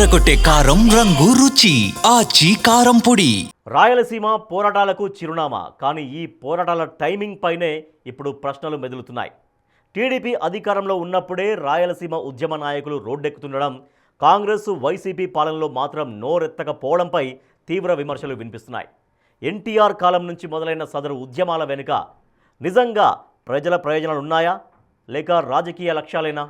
అదరకొట్టే కారం రంగు రుచి ఆచి కారం పొడి. రాయలసీమ పోరాటాలకు చిరునామా, కానీ ఈ పోరాటాల టైమింగ్ పైనే ఇప్పుడు ప్రశ్నలు మెదులుతున్నాయి. టీడీపీ అధికారంలో ఉన్నప్పుడే రాయలసీమ ఉద్యమ నాయకులు రోడ్డెక్కుతుండడం, కాంగ్రెస్ వైసీపీ పాలనలో మాత్రం నోరెత్తకపోవడంపై తీవ్ర విమర్శలు వినిపిస్తున్నాయి. ఎన్టీఆర్ కాలం నుంచి మొదలైన సదరు ఉద్యమాల వెనుక నిజంగా ప్రజల ప్రయోజనాలున్నాయా లేక రాజకీయ లక్ష్యాలేనా?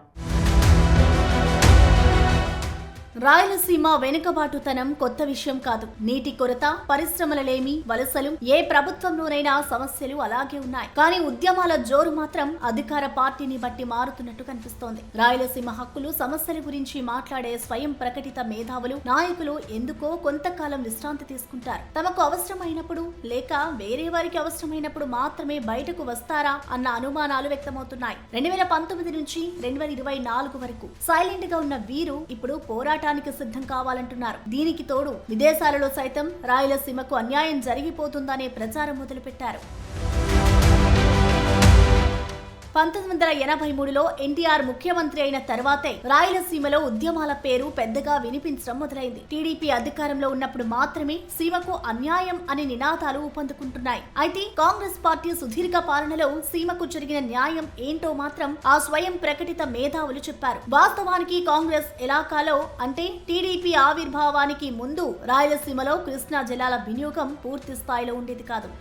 రాయలసీమ వెనుకబాటుతనం కొత్త విషయం కాదు. నీటి కొరత, పరిశ్రమలలేమి, వలసలు, ఏ ప్రభుత్వంలోనైనా సమస్యలు అలాగే ఉన్నాయి. కానీ ఉద్యమాల జోరు మాత్రం అధికార పార్టీని బట్టి మారుతున్నట్టు కనిపిస్తోంది. రాయలసీమ హక్కులు, సమస్యల గురించి మాట్లాడే స్వయం ప్రకటిత మేధావులు, నాయకులు ఎందుకో కొంతకాలం విశ్రాంతి తీసుకుంటారు. తమకు అవసరమైనప్పుడు లేక వేరే వారికి అవసరమైనప్పుడు మాత్రమే బయటకు వస్తారా అన్న అనుమానాలు వ్యక్తమవుతున్నాయి. 2019 నుంచి 2024 వరకు సైలెంట్ గా ఉన్న వీరు ఇప్పుడు పోరాటానికి సిద్ధం కావాలంటున్నారు. దీనికి తోడు విదేశాలలో సైతం రాయలసీమకు అన్యాయం జరిగిపోతుందనే ప్రచారం మొదలుపెట్టారు. 1983లో ఎన్టీఆర్ ముఖ్యమంత్రి అయిన తర్వాతే రాయలసీమలో ఉద్యమాల పేరు పెద్దగా వినిపించడం మొదలైంది. టీడీపీ అధికారంలో ఉన్నప్పుడు మాత్రమే సీమకు అన్యాయం అనే నినాదాలు ఊపందుకుంటున్నాయి. అయితే కాంగ్రెస్ పార్టీ సుదీర్ఘ పాలనలో సీమకు జరిగిన న్యాయం ఏంటో మాత్రం ఆ స్వయం ప్రకటిత మేధావులు చెప్పారు. వాస్తవానికి కాంగ్రెస్ ఎలాకాలో అంటే టీడీపీ ఆవిర్భావానికి ముందు రాయలసీమలో కృష్ణా జలాల వినియోగం పూర్తి స్థాయిలో ఉండేది కాదు.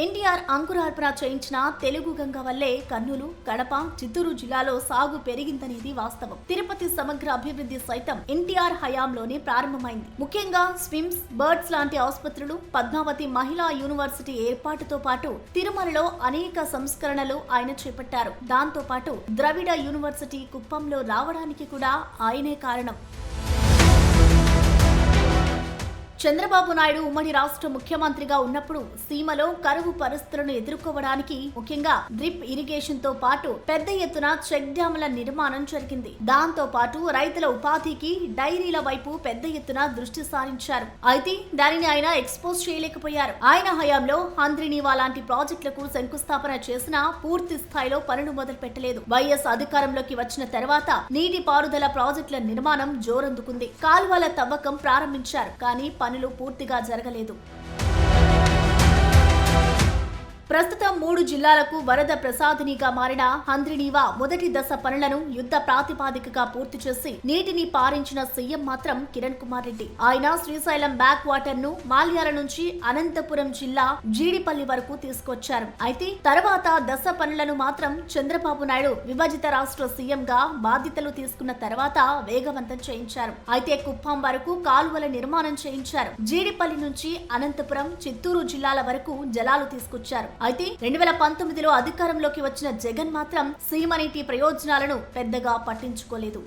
ఎన్టీఆర్ అంకురార్పణ చేయించిన తెలుగు గంగ వల్లే కర్నూలు, కడప, చిత్తూరు జిల్లాలో సాగు పెరిగిందనేది వాస్తవం. తిరుపతి సమగ్ర అభివృద్ధి సైతం ఎన్టీఆర్ హయాంలోనే ప్రారంభమైంది. ముఖ్యంగా స్విమ్స్, బర్డ్స్ లాంటి ఆసుపత్రులు, పద్మావతి మహిళా యూనివర్సిటీ ఏర్పాటుతో పాటు తిరుమలలో అనేక సంస్కరణలు ఆయన చేపట్టారు. దాంతో పాటు ద్రవిడ యూనివర్సిటీ కుప్పంలో రావడానికి కూడా ఆయనే కారణం. చంద్రబాబు నాయుడు ఉమ్మడి రాష్ట్ర ముఖ్యమంత్రిగా ఉన్నప్పుడు సీమలో కరువు పరిస్థితులను ఎదుర్కోవడానికి ముఖ్యంగా డ్రిప్ ఇరిగేషన్ తో పాటు పెద్ద ఎత్తున చెక్ డ్యాముల నిర్మాణం జరిగింది. దాంతో పాటు రైతుల ఉపాధికి డైరీల వైపు పెద్ద ఎత్తున దృష్టి సారించారు. అయితే దానిని ఆయన ఎక్స్పోజ్ చేయలేకపోయారు. ఆయన హయాంలో హంద్రినీవా లాంటి ప్రాజెక్టులకు శంకుస్థాపన చేసినా పూర్తి స్థాయిలో పనులు మొదలు పెట్టలేదు. వైఎస్ అధికారంలోకి వచ్చిన తర్వాత నీటి పారుదల ప్రాజెక్టుల నిర్మాణం జోరందుకుంది. కాలువల తవ్వకం ప్రారంభించారు, కానీ పనులు పూర్తిగా జరగలేదు. ప్రస్తుతం 3 జిల్లాలకు వరద ప్రసాదినిగా మారిన హంద్రినీవా మొదటి దశ పనులను యుద్ధ ప్రాతిపాదికగా పూర్తి చేసి నీటిని పారించిన సీఎం మాత్రం కిరణ్ కుమార్ రెడ్డి. ఆయన శ్రీశైలం బ్యాక్ వాటర్ ను మాల్యాల నుంచి అనంతపురం జిల్లా జీడిపల్లి వరకు తీసుకొచ్చారు. అయితే తర్వాత దశ పనులను మాత్రం చంద్రబాబు నాయుడు విభజిత రాష్ట్ర సీఎం గా బాధ్యతలు తీసుకున్న తర్వాత వేగవంతం చేయించారు. అయితే కుప్పం వరకు కాలువల నిర్మాణం చేయించారు. జీడిపల్లి నుంచి అనంతపురం, చిత్తూరు జిల్లాల వరకు జలాలు తీసుకొచ్చారు. అయితే 2019లో అధికారంలోకి వచ్చిన జగన్ మాత్రం సీమ నీటి ప్రయోజనాలను పెద్దగా పట్టించుకోలేదు.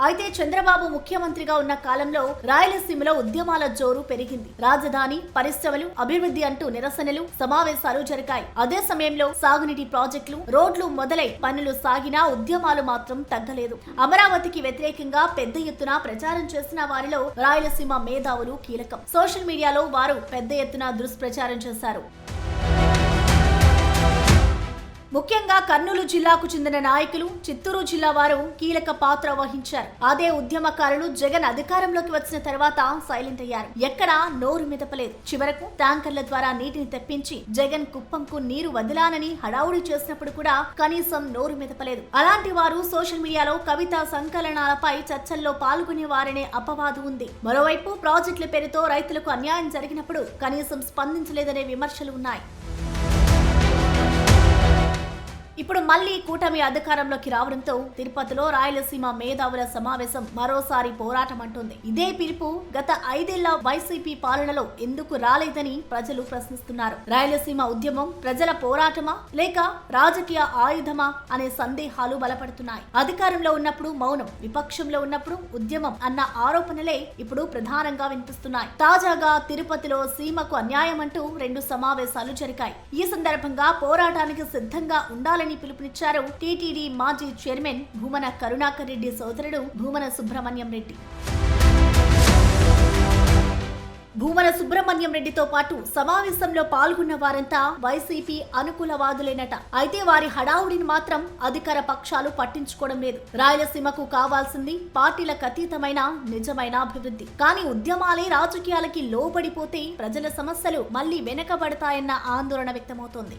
అయితే చంద్రబాబు ముఖ్యమంత్రిగా ఉన్న కాలంలో రాయలసీమలో ఉద్యమాల జోరు పెరిగింది. రాజధాని, పరిశ్రమలు, అభివృద్ధి అంటూ నిరసనలు, సమావేశాలు జరిగాయి. అదే సమయంలో సాగునీటి ప్రాజెక్టులు, రోడ్లు మొదలై పనులు సాగినా ఉద్యమాలు మాత్రం తగ్గలేదు. అమరావతికి వ్యతిరేకంగా పెద్ద ఎత్తున ప్రచారం చేసిన వారిలో రాయలసీమ మేధావులు కీలకం. సోషల్ మీడియాలో వారు పెద్ద ఎత్తున దుష్ప్రచారం చేశారు. ముఖ్యంగా కర్నూలు జిల్లాకు చెందిన నాయకులు, చిత్తూరు జిల్లా వారు కీలక పాత్ర వహించారు. అదే ఉద్యమకారులు జగన్ అధికారంలోకి వచ్చిన తర్వాత సైలెంట్ అయ్యారు. ఎక్కడా నోరు మెదపలేదు. చివరకు ట్యాంకర్ల ద్వారా నీటిని తెప్పించి జగన్ కుప్పంకు నీరు వదిలానని హడావుడి చేసినప్పుడు కూడా కనీసం నోరు మెదపలేదు. అలాంటి వారు సోషల్ మీడియాలో కవితా సంకలనాలపై చర్చల్లో పాల్గొనేవారనే అపవాదు ఉంది. మరోవైపు ప్రాజెక్టుల పేరుతో రైతులకు అన్యాయం జరిగినప్పుడు కనీసం స్పందించలేదనే విమర్శలు ఉన్నాయి. ఇప్పుడు మళ్లీ కూటమి అధికారంలోకి రావడంతో తిరుపతిలో రాయలసీమ మేధావుల సమావేశం మరోసారి పోరాటం అంటుంది. ఇదే పిలుపు గత 5 ఏళ్ల వైసీపీ పాలనలో ఎందుకు రాలేదని ప్రజలు ప్రశ్నిస్తున్నారు. రాయలసీమ ఉద్యమం ప్రజల పోరాటమా లేక రాజకీయ ఆయుధమా అనే సందేహాలు బలపడుతున్నాయి. అధికారంలో ఉన్నప్పుడు మౌనం, విపక్షంలో ఉన్నప్పుడు ఉద్యమం అన్న ఆరోపణలే ఇప్పుడు ప్రధానంగా వినిపిస్తున్నాయి. తాజాగా తిరుపతిలో సీమకు అన్యాయం అంటూ 2 సమావేశాలు జరిగాయి. ఈ సందర్భంగా పోరాటానికి సిద్ధంగా ఉండాలని పిలుపునిచ్చారు టీటీడీ మాజీ చైర్మన్ భూమన కరుణాకర్ రెడ్డి సోదరుడు భూమన సుబ్రహ్మణ్యం రెడ్డి. భూమన సుబ్రహ్మణ్యం రెడ్డితో పాటు సమావేశంలో పాల్గొన్న వారంతా వైసీపీ అనుకూలవాదులేనట. అయితే వారి హడావుడిని మాత్రం అధికార పక్షాలు పట్టించుకోవడం లేదు. రాయలసీమకు కావాల్సింది పార్టీలకు అతీతమైన నిజమైన అభివృద్ధి. కానీ ఉద్యమాలే రాజకీయాలకి లోబడిపోతే ప్రజల సమస్యలు మళ్లీ వెనకబడతాయన్న ఆందోళన వ్యక్తమవుతోంది.